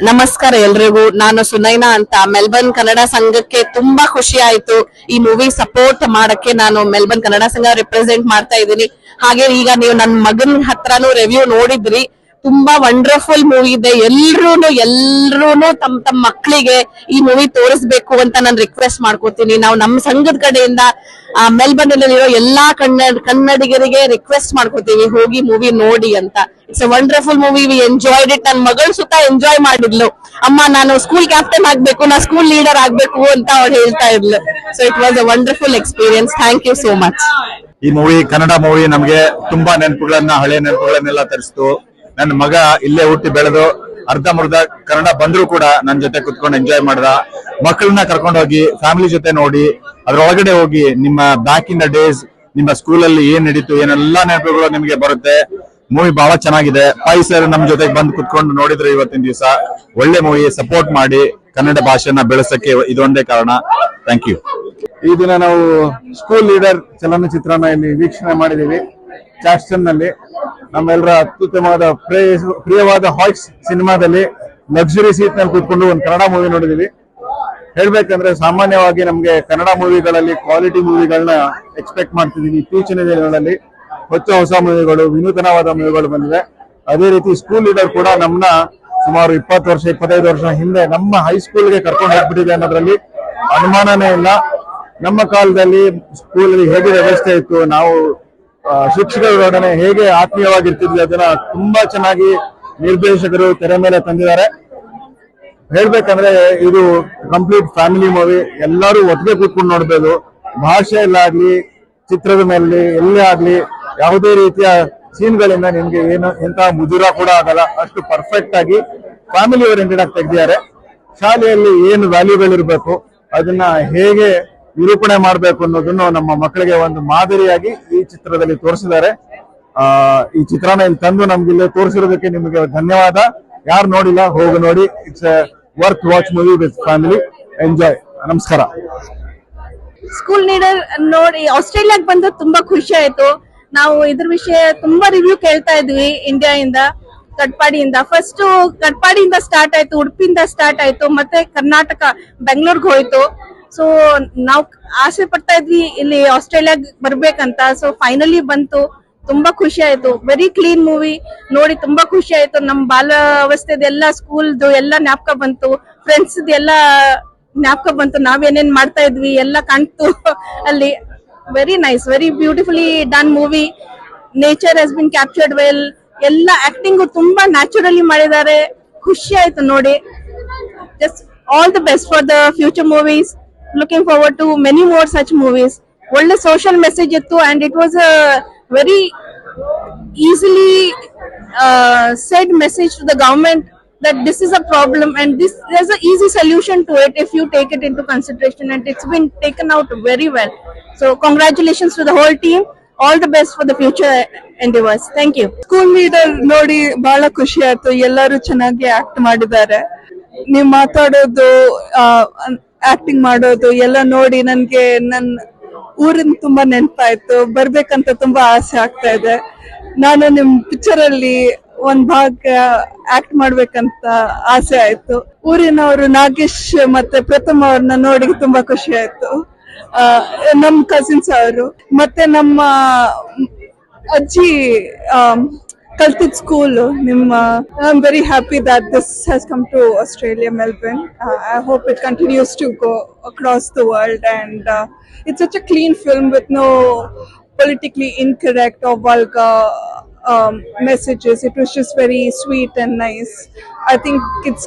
ನಮಸ್ಕಾರ ಎಲ್ರಿಗೂ. ನಾನು ಸುನೈನಾ ಅಂತ. ಮೆಲ್ಬರ್ನ್ ಕನ್ನಡ ಸಂಘಕ್ಕೆ ತುಂಬಾ ಖುಷಿ ಆಯ್ತು ಈ ಮೂವಿ ಸಪೋರ್ಟ್ ಮಾಡಕ್ಕೆ. ನಾನು ಮೆಲ್ಬರ್ನ್ ಕನ್ನಡ ಸಂಘ ರಿಪ್ರೆಸೆಂಟ್ ಮಾಡ್ತಾ ಇದ್ದೀನಿ. ಹಾಗೆ ಈಗ ನೀವು ನನ್ನ ಮಗನ್ ಹತ್ರನೂ ರಿವ್ಯೂ ನೋಡಿದ್ರಿ. ತುಂಬಾ ವಂಡರ್ಫುಲ್ ಮೂವಿ ಇದೆ. ಎಲ್ರೂನು ತಮ್ಮ ಮಕ್ಕಳಿಗೆ ಈ ಮೂವಿ ತೋರಿಸ್ಬೇಕು ಅಂತ ನಾನು ರಿಕ್ವೆಸ್ಟ್ ಮಾಡ್ಕೋತೀನಿ. ನಾವು ನಮ್ಮ ಸಂಘದ ಕಡೆಯಿಂದ ಮೆಲ್ಬರ್ನ್ ಅಲ್ಲಿರೋ ಎಲ್ಲಾ ಕನ್ನಡಿಗರಿಗೆ ರಿಕ್ವೆಸ್ಟ್ ಮಾಡ್ಕೋತೀವಿ, ಹೋಗಿ ಮೂವಿ ನೋಡಿ ಅಂತ. It's A wonderful movie. We enjoyed it. ನನ್ನ ಮಗಳು ಸುತ್ತ ಎಂಜಾಯ್ ಮಾಡಿದ್ಲು. ಅಮ್ಮ ನಾನು ಸ್ಕೂಲ್ ಕ್ಯಾಪ್ಟನ್ ಆಗ್ಬೇಕು, ನಾ ಸ್ಕೂಲ್ ಲೀಡರ್ ಆಗ್ಬೇಕು ಅಂತ ಅವ್ರು ಹೇಳ್ತಾ ಇದ್ಲು. So it was a wonderful experience. Thank you so much. ಈ ಮೂವಿ, ಕನ್ನಡ ಮೂವಿ, ನಮಗೆ ತುಂಬಾ ಹಳೆ ನೆನಪುಗಳನ್ನೆಲ್ಲ ತರಿಸ್ತು. ನನ್ನ ಮಗ ಇಲ್ಲೇ ಹುಟ್ಟಿ ಬೆಳೆದು ಅರ್ಧ ಮುರ್ಧ ಕನ್ನಡ ಬಂದ್ರು ಕೂಡ ನನ್ನ ಜೊತೆ ಕುತ್ಕೊಂಡು ಎಂಜಾಯ್ ಮಾಡ್ದ. ಮಕ್ಕಳನ್ನ ಕರ್ಕೊಂಡು ಹೋಗಿ ಫ್ಯಾಮಿಲಿ ಜೊತೆ ನೋಡಿ, ಅದ್ರೊಳಗಡೆ ಹೋಗಿ ನಿಮ್ಮ ಬ್ಯಾಕ್ ಇನ್ ದ ಡೇಸ್, ನಿಮ್ಮ ಸ್ಕೂಲಲ್ಲಿ ಏನ್ ನಡೀತು, ಏನೆಲ್ಲಾ ನೆನಪುಗಳು ನಿಮಗೆ ಬರುತ್ತೆ. ಮೂವಿ ಬಹಳ ಚೆನ್ನಾಗಿದೆ. ಪೈ ಸರ್ ನಮ್ ಜೊತೆಗೆ ಬಂದು ಕುತ್ಕೊಂಡು ನೋಡಿದ್ರು ಇವತ್ತಿನ ದಿವಸ. ಒಳ್ಳೆ ಮೂವಿ. ಸಪೋರ್ಟ್ ಮಾಡಿ, ಕನ್ನಡ ಭಾಷೆನ ಬೆಳೆಸಕ್ಕೆ ಇದೊಂದೇ ಕಾರಣ. Thank you. ಈ ದಿನ ನಾವು ಸ್ಕೂಲ್ ಲೀಡರ್ ಚಲನಚಿತ್ರನ ಇಲ್ಲಿ ವೀಕ್ಷಣೆ ಮಾಡಿದೀವಿ ಚಾಸ್ಟನ್ ನಲ್ಲಿ. ನಮ್ಮೆಲ್ಲರ ಅತ್ಯುತ್ತಮವಾದ ಪ್ರಿಯವಾದ ಹಾಯ್ಸ್ ಸಿನಿಮಾದಲ್ಲಿ ಲಕ್ಸುರಿ ಸೀಟ್ ನಲ್ಲಿ ಕೂತ್ಕೊಂಡು ಒಂದು ಕನ್ನಡ ಮೂವಿ ನೋಡಿದೀವಿ. ಹೇಳ್ಬೇಕಂದ್ರೆ ಸಾಮಾನ್ಯವಾಗಿ ನಮ್ಗೆ ಕನ್ನಡ ಮೂವಿಗಳಲ್ಲಿ ಕ್ವಾಲಿಟಿ ಮೂವಿಗಳನ್ನ ಎಕ್ಸ್ಪೆಕ್ಟ್ ಮಾಡ್ತಿದೀವಿ. ಇತ್ತೀಚಿನ ದಿನಗಳಲ್ಲಿ ಹೊಸ ಮೂವಿಗಳು, ವಿನೂತನವಾದ ಮೂವಿಗಳು ಬಂದಿವೆ. ಅದೇ ರೀತಿ ಸ್ಕೂಲ್ ಲೀಡರ್ ಕೂಡ ನಮ್ಮನ್ನ ಸುಮಾರು 20 ವರ್ಷ 25 ವರ್ಷ ಹಿಂದೆ ನಮ್ಮ ಹೈಸ್ಕೂಲ್ಗೆ ಕರ್ಕೊಂಡು ಹೋಗ್ಬಿಟ್ಟಿದೆ ಅನ್ನೋದ್ರಲ್ಲಿ ಅನುಮಾನನೇ ಇಲ್ಲ. ನಮ್ಮ ಕಾಲದಲ್ಲಿ ಸ್ಕೂಲಲ್ಲಿ ಹೇಗೆ ವ್ಯವಸ್ಥೆ ಇತ್ತು, ನಾವು ಶಿಕ್ಷಕರೊಡನೆ ಹೇಗೆ ಆತ್ಮೀಯವಾಗಿರ್ತಿದ್ವಿ, ಅದನ್ನ ತುಂಬಾ ಚೆನ್ನಾಗಿ ನಿರ್ದೇಶಕರು ತೆರೆ ಮೇಲೆ ತಂದಿದ್ದಾರೆ. ಹೇಳ್ಬೇಕಂದ್ರೆ ಇದು ಕಂಪ್ಲೀಟ್ ಫ್ಯಾಮಿಲಿ ಮೂವಿ. ಎಲ್ಲರೂ ಒಟ್ಟಿಗೆ ಕೂತ್ಕೊಂಡು ನೋಡ್ಬೋದು. ಭಾಷೆಯಲ್ಲಾಗ್ಲಿ, ಚಿತ್ರದ ಮೇಲೆ ಎಲ್ಲೇ ಆಗ್ಲಿ, ಯಾವುದೇ ರೀತಿಯ ಸೀನ್ಗಳಿಂದ ನಿಮ್ಗೆ ಏನು ಎಂತಹ ಮುಜುರ ಕೂಡ ಆಗಲ್ಲ. ಅಷ್ಟು ಪರ್ಫೆಕ್ಟ್ ಆಗಿ ಫ್ಯಾಮಿಲಿ ಓರಿಯೆಂಟೆಡ್ ಆಗಿ ತೆಗೆದಿದ್ದಾರೆ. ಶಾಲೆಯಲ್ಲಿ ಏನು ವ್ಯಾಲ್ಯೂಗಳು ಇರಬೇಕು, ಅದನ್ನ ಹೇಗೆ ನಿರೂಪಣೆ ಮಾಡಬೇಕು ಅನ್ನೋದನ್ನು ನಮ್ಮ ಮಕ್ಕಳಿಗೆ ಒಂದು ಮಾದರಿಯಾಗಿ ಈ ಚಿತ್ರದಲ್ಲಿ ತೋರಿಸಿದ್ದಾರೆ. ಈ ಚಿತ್ರನ ಇಲ್ಲಿ ತಂದು ನಮ್ಗಿಲ್ಲಿ ತೋರಿಸಿರೋದಕ್ಕೆ ನಿಮಗೆ ಧನ್ಯವಾದ. ಯಾರು ನೋಡಿಲ್ಲ ಹೋಗಿ ನೋಡಿ. It's A worth watch movie with family. Enjoy. ನಮಸ್ಕಾರ. ಸ್ಕೂಲ್ ಲೀಡರ್ ನೋಡಿ ಆಸ್ಟ್ರೇಲಿಯಾಕ್ ಬಂದು ತುಂಬಾ ಖುಷಿ ಆಯ್ತು. ನಾವು ಇದ್ರ ವಿಷಯ ತುಂಬಾ ರಿವ್ಯೂ ಕೇಳ್ತಾ ಇದ್ವಿ ಇಂಡಿಯಾದಿಂದ, ಕಟ್ಪಾಡಿಯಿಂದ. ಫಸ್ಟ್ ಕಟ್ಪಾಡಿಯಿಂದ ಸ್ಟಾರ್ಟ್ ಆಯ್ತು, ಉಡುಪಿಯಿಂದ ಸ್ಟಾರ್ಟ್ ಆಯ್ತು, ಮತ್ತೆ ಕರ್ನಾಟಕ ಬೆಂಗಳೂರಿಗೆ ಹೋಯ್ತು. ಸೊ ನಾವು ಆಸೆ ಪಡ್ತಾ ಇದ್ವಿ ಇಲ್ಲಿ ಆಸ್ಟ್ರೇಲಿಯಾಗ್ ಬರ್ಬೇಕಂತ. ಸೊ ಫೈನಲಿ ಬಂತು. ತುಂಬಾ ಖುಷಿ ಆಯ್ತು. ವೆರಿ ಕ್ಲೀನ್ ಮೂವಿ ನೋಡಿ ತುಂಬಾ ಖುಷಿ ಆಯ್ತು. ನಮ್ ಬಾಲ್ಯಾವಸ್ಥೆದೆಲ್ಲ ಸ್ಕೂಲ್ದು ಎಲ್ಲ ಜ್ಞಾಪಕ ಬಂತು, ಫ್ರೆಂಡ್ಸ್ ಎಲ್ಲ ಜ್ಞಾಪಕ ಬಂತು. ನಾವೇನೇನ್ ಮಾಡ್ತಾ ಇದ್ವಿ ಎಲ್ಲ ಕಾಣ್ತು ಅಲ್ಲಿ. Very nice, very beautifully done movie. Nature has been captured well. ಎಲ್ಲ ಆಕ್ಟಿಂಗು ತುಂಬಾ ನ್ಯಾಚುರಲಿ ಮಾಡಿದ್ದಾರೆ. ಖುಷಿ ಆಯ್ತು ನೋಡಿ. Just all the best for the future movies. Looking forward to many more such movies. ಒಳ್ಳೆ ಸೋಷಿಯಲ್ ಮೆಸೇಜ್ ಇತ್ತು and it was a very easily said message to the government that this is a problem and there's an easy solution to it if you take it into consideration, and it's been taken out very well. So congratulations to the whole team. All the best for the future endeavors. Thank you. School leader ನೋಡಿ ಬಹಳ ಖುಷಿ ಆಯ್ತು. ಎಲ್ಲರೂ ಚೆನ್ನಾಗಿ act ಮಾಡಿದ್ದಾರೆ. ನೀವು ಮಾತಾಡೋದು, acting ಮಾಡೋದು ಎಲ್ಲ ನೋಡಿ ನನ್ಗೆ ನನ್ನ ಊರಿನ ತುಂಬಾ ನೆನಪಾಯ್ತು. ಬರ್ಬೇಕಂತ ತುಂಬಾ ಆಸೆ ಆಗ್ತಾ ಇದೆ. ನಾನು ನಿಮ್ ಪಿಕ್ಚರ್ ಅಲ್ಲಿ ಒಂದ್ ಭಾಗ ಆಕ್ಟ್ ಮಾಡ್ಬೇಕಂತ ಆಸೆ ಆಯ್ತು. ಊರಿನವರು ನಾಗೇಶ್ ಮತ್ತೆ ಪ್ರಥಮ ಅವ್ರನ್ನ ನೋಡಿ ತುಂಬಾ ಖುಷಿ ಆಯ್ತು. ನಮ್ ಕಸಿನ್ಸ್ ಅವರು ಮತ್ತೆ ನಮ್ಮ ಅಜ್ಜಿ ಕಲ್ತಿದ್ ಸ್ಕೂಲ್ ನಿಮ್ಮ. I am very happy that this has come to Australia, Melbourne. I hope it continues to go across the world and it's such a clean film with no politically incorrect or vulgar messages. It was just very sweet and nice. I think it's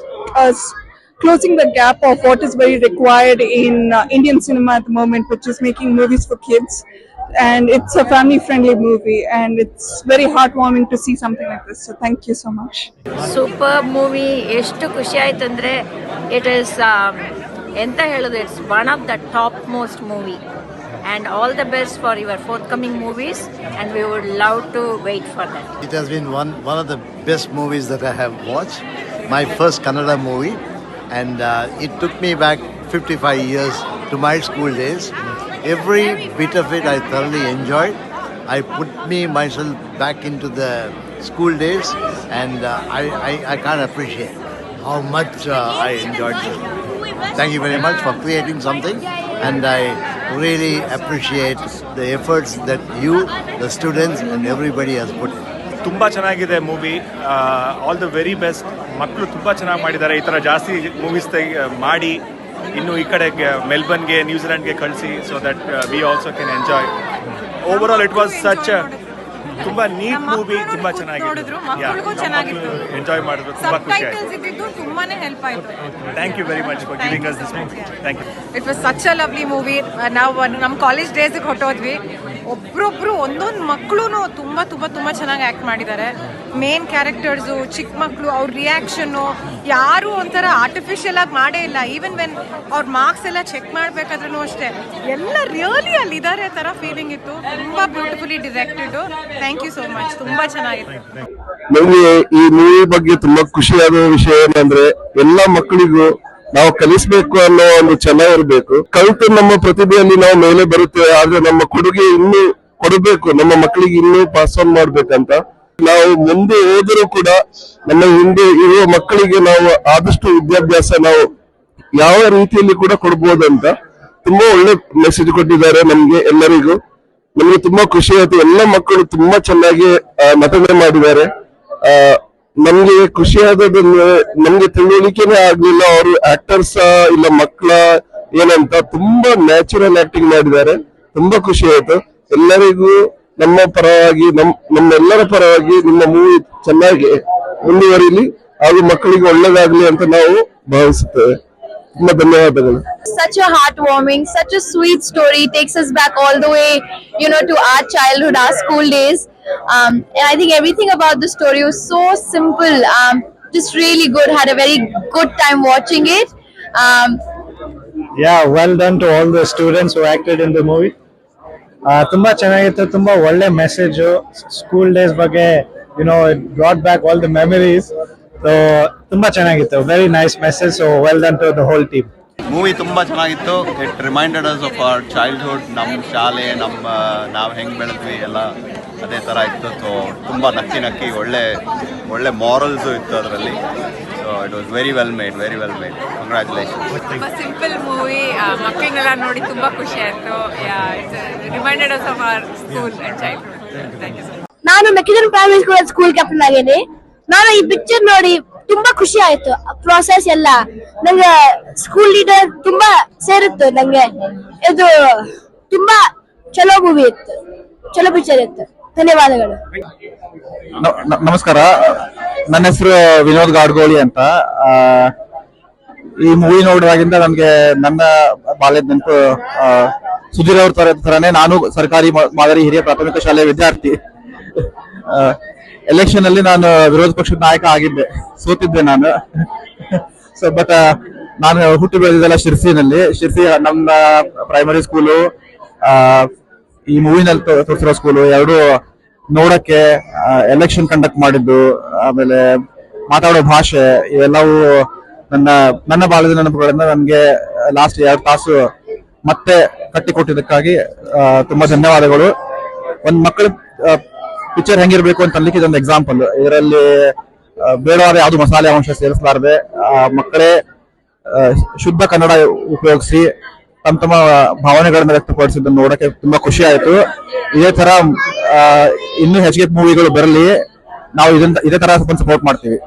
closing the gap of what is very required in Indian cinema at the moment, which is making movies for kids. And it's a family friendly movie and it's very heartwarming to see something like this. So thank you so much. Super movie. ಎಷ್ಟು ಖುಷಿ ಆಯ್ತು ಅಂದ್ರೆ it is ಎಂತ ಹೇಳೋದು, it's one of the top most movie, and all the best for your forthcoming movies, and we would love to wait for that. It has been one of the best movies that I have watched. My first Kannada movie, and it took me back 55 years to my school days. Every bit of it I thoroughly enjoyed. I put myself back into the school days, and I can't appreciate. how much I enjoyed this. Thank you very much for creating something, and I really appreciate the efforts that you, the students, and everybody has put in. ತುಂಬ ಚೆನ್ನಾಗಿದೆ movie. All the very best. ಮಕ್ಕಳು ತುಂಬ ಚೆನ್ನಾಗಿ ಮಾಡಿದ್ದಾರೆ. ಈ ಥರ ಜಾಸ್ತಿ movies ಮಾಡಿ ಇನ್ನು ಈ ಕಡೆ ಮೆಲ್ಬರ್ನ್ಗೆ, ನ್ಯೂಜಿಲೆಂಡ್ಗೆ ಕಳಿಸಿ, so that we also can enjoy. Over all it was such ತುಂಬಾ ನೀಟ್ ಮೂವಿ. ತುಂಬಾ ಚೆನ್ನಾಗಿದೆ. ಎಂಜಾಯ್ ಮಾಡಿದ್ರು. ತುಂಬಾ ಖುಷಿ ಆಯ್ತು. ತುಂಬಾನೇ ಹೆಲ್ಪ್ ಆಯ್ತು. Thank you very much for giving us this movie. Thank you. It was such a lovely movie. ನಾವು ನಮ್ಮ ಕಾಲೇಜ್ ಡೇಸ್ಗೆ ಹೊಟ್ಟೋದ್ವಿ. ಒಬ್ರೊಬ್ರು ಒಂದೊಂದು ಮಕ್ಕಳು ತುಂಬಾ ತುಂಬಾ ತುಂಬಾ ಚೆನ್ನಾಗಿ ಆಕ್ಟ್ ಮಾಡಿದ್ದಾರೆ. ಮೇನ್ ಕ್ಯಾರೆಕ್ಟರ್ಸು, ಚಿಕ್ಕ ಮಕ್ಕಳು, ಅವ್ರ ರಿಯಾಕ್ಷನ್ನು ಯಾರು ಒಂಥರ ಆರ್ಟಿಫಿಷಿಯಲ್ ಆಗಿ ಮಾಡೇ ಇಲ್ಲ. ಈವನ್ ವೆನ್ ಅವ್ರ ಮಾರ್ಕ್ಸ್ ಎಲ್ಲ ಚೆಕ್ ಮಾಡ್ಬೇಕಾದ್ರೂ ಅಷ್ಟೇ ಎಲ್ಲ ರಿಯಲಿ ಅಲ್ಲಿ ಇದ್ದಾರೆ ತರ ಫೀಲಿಂಗ್ ಇತ್ತು. ತುಂಬಾ beautifully directed. Thank you so much. ತುಂಬಾ ಚೆನ್ನಾಗಿತ್ತು. ನನಗೆ ಈ ಮೂವಿ ಬಗ್ಗೆ ತುಂಬಾ ಖುಷಿಯಾದ ವಿಷಯ ಏನಂದ್ರೆ ಎಲ್ಲಾ ಮಕ್ಕಳಿಗೂ ನಾವು ಕಲಿಸ್ಬೇಕು ಅನ್ನೋ ಒಂದು ಛಲ ಇರಬೇಕು. ಕಲಿತು ನಮ್ಮ ಪ್ರತಿಭೆಯಲ್ಲಿ ನಾವು ಮೇಲೆ ಬರುತ್ತೇವೆ, ಆದ್ರೆ ನಮ್ಮ ಕೊಡುಗೆ ಇನ್ನೂ ಕೊಡಬೇಕು, ನಮ್ಮ ಮಕ್ಕಳಿಗೆ ಇನ್ನೂ ಪಾಸ್ ಆನ್ ಮಾಡ್ಬೇಕಂತ. ನಾವು ಮುಂದೆ ಹೋದರೂ ಕೂಡ ನಮ್ಮ ಹಿಂದೆ ಇರುವ ಮಕ್ಕಳಿಗೆ ನಾವು ಆದಷ್ಟು ವಿದ್ಯಾಭ್ಯಾಸ ನಾವು ಯಾವ ರೀತಿಯಲ್ಲಿ ಕೂಡ ಕೊಡ್ಬೋದಂತ ತುಂಬಾ ಒಳ್ಳೆ ಮೆಸೇಜ್ ಕೊಟ್ಟಿದ್ದಾರೆ ನಮ್ಗೆ ಎಲ್ಲರಿಗೂ. ನಮ್ಗೆ ತುಂಬಾ ಖುಷಿ ಆಯ್ತು. ಎಲ್ಲ ಮಕ್ಕಳು ತುಂಬಾ ಚೆನ್ನಾಗಿ ನಟನೆ ಮಾಡಿದ್ದಾರೆ. ನಮ್ಗೆ ಖುಷಿಯಾದದಂದ್ರೆ ನಮ್ಗೆ ತಿಳುವಳಿಕೆನೇ ಆಗ್ಲಿಲ್ಲ ಅವರು ಆಕ್ಟರ್ಸ್ ಇಲ್ಲ ಮಕ್ಕಳ ಏನಂತ. ತುಂಬಾ ನ್ಯಾಚುರಲ್ ಆಕ್ಟಿಂಗ್ ಮಾಡಿದ್ದಾರೆ. ತುಂಬಾ ಖುಷಿ ಆಯ್ತು. ಎಲ್ಲರಿಗೂ ನಮ್ಮ ಪರವಾಗಿ ನಮ್ಮೆಲ್ಲರ ಪರವಾಗಿ ನಿಮ್ಮ ಮೂವಿ ಚೆನ್ನಾಗಿ ಮುಂದುವರಿಲಿ ಹಾಗೂ ಮಕ್ಕಳಿಗೆ ಒಳ್ಳೇದಾಗ್ಲಿ ಅಂತ ನಾವು ಭಾವಿಸುತ್ತೇವೆ. ತುಂಬಾ ಧನ್ಯವಾದಗಳು. Such a heartwarming, such a sweet story, takes us back all the way, to our childhood, our school days. And I think everything about the story was so simple, just really good. Had a very good time watching it. Yeah, well done to all the students who acted in the movie. ತುಂಬಾ ಚೆನ್ನಾಗಿತ್ತು. ತುಂಬಾ ಒಳ್ಳೆ message school days ಬಗ್ಗೆ, it brought back all the memories. So ತುಂಬಾ ಚೆನ್ನಾಗಿತ್ತು. Very nice message. So well done to the whole team. Movie ತುಂಬಾ ಚೆನ್ನಾಗಿತ್ತು. It reminded us of our childhood. ನಮ್ಮ ಶಾಲೆ, ನಾವು ಹೆಂಗ್ ಬೆಳೆದ್ವಿ ಎಲ್ಲ ಅದೇ ತರ ಇತ್ತು. ಸೊ ತುಂಬಾ ನಕ್ಕಿ ಒಳ್ಳೆ ಮಾರಲ್ಸು ಇತ್ತು ಅದರಲ್ಲಿ. So it was very well made. Congratulation. ತುಂಬಾ ಸಿಂಪಲ್ ಮೂವಿ. ಮಕ್ಕಳನ್ನೆಲ್ಲ ನೋಡಿ ತುಂಬಾ ಖುಷಿ ಆಯ್ತು. Reminded us of our school and childhood. Thank you. ನಾನು ಮೆಕ್ಕಿಜನ್ ಪ್ರೈಮರಿ ಸ್ಕೂಲ್ ಕ್ಯಾಪ್ಟನ್ ಆಗಿದ್ದೀನಿ. ನಾನು ಈ ಪಿಕ್ಚರ್ ನೋಡಿ ತುಂಬಾ ಖುಷಿ ಆಯ್ತು. ಪ್ರಾಸೆಸ್ ಎಲ್ಲ ನಂಗೆ ಸ್ಕೂಲ್ ಲೀಡರ್ ತುಂಬಾ ಸೇರಿತ್ತು. ನಂಗೆ ಇದು ತುಂಬಾ ಚಲೋ ಮೂವಿ ಇತ್ತು, ಚಲೋ ಪಿಕ್ಚರ್ ಇತ್ತು. ಧನ್ಯವಾದಗಳು. ನಮಸ್ಕಾರ, ನನ್ನ ಹೆಸರು ವಿನೋದ್ ಗಾಡ್ಗೋಳಿ ಅಂತ. ಈ ಮೂವಿ ನೋಡುವಾಗಿಂದ ನನ್ಗೆ ನನ್ನ ಬಾಲ್ಯದ ನೆನಪು. ಸುಧೀರ್ ಅವ್ರ ತರನೇ ನಾನು ಸರ್ಕಾರಿ ಮಾದರಿ ಹಿರಿಯ ಪ್ರಾಥಮಿಕ ಶಾಲೆಯ ವಿದ್ಯಾರ್ಥಿ. ಎಲೆಕ್ಷನ್ ಅಲ್ಲಿ ನಾನು ವಿರೋಧ ಪಕ್ಷದ ನಾಯಕ ಆಗಿದ್ದೆ, ಸೋತಿದ್ದೆ ನಾನು. ಸೊ ಬಟ್ ನಾನು ಹುಟ್ಟು ಬೆಳೆದಿದ್ದೆಲ್ಲ ಶಿರ್ಸಿನಲ್ಲಿ. ಶಿರ್ಸಿ ನಮ್ಮ ಪ್ರೈಮರಿ ಸ್ಕೂಲು, ಈ ಮೂವಿನಲ್ಲಿ ತೋರಿಸಿರೋ ಸ್ಕೂಲು ಎರಡು ನೋಡಕ್ಕೆ, ಎಲೆಕ್ಷನ್ ಕಂಡಕ್ಟ್ ಮಾಡಿದ್ದು, ಆಮೇಲೆ ಮಾತಾಡೋ ಭಾಷೆ, ಇವೆಲ್ಲವೂ ನನ್ನ ಬಾಲ್ಯದ ನೆನಪುಗಳನ್ನ ನನಗೆ ಲಾಸ್ಟ್ 2 ತಾಸು ಮತ್ತೆ ಕಟ್ಟಿಕೊಟ್ಟಿದ್ದಕ್ಕಾಗಿ ತುಂಬಾ ಧನ್ಯವಾದಗಳು. ಒಂದ್ ಮಕ್ಕಳ ಪಿಕ್ಚರ್ ಹೆಂಗಿರ್ಬೇಕು ಅಂತ ಅನ್ಲಿಕ್ಕೆ ಇದೊಂದು ಎಕ್ಸಾಂಪಲ್. ಇದರಲ್ಲಿ ಬೇಡವಾದ ಯಾವ್ದು ಮಸಾಲೆ ಅಂಶ ಸೇರಿಸಲಾರದೆ ಮಕ್ಕಳೇ ಶುದ್ಧ ಕನ್ನಡ ಉಪಯೋಗಿಸಿ ತಮ್ಮ ಭಾವನೆಗಳನ್ನ ವ್ಯಕ್ತಪಡಿಸಿದ್ದನ್ನು ನೋಡಕ್ಕೆ ತುಂಬಾ ಖುಷಿ ಆಯ್ತು. ಇದೇ ತರ ಇನ್ನೂ ಹೆಚ್ಚಿಗೆ ಮೂವಿಗಳು ಬರಲಿ, ನಾವು ಇದೇ ತರ ಸಪೋರ್ಟ್ ಮಾಡ್ತೀವಿ.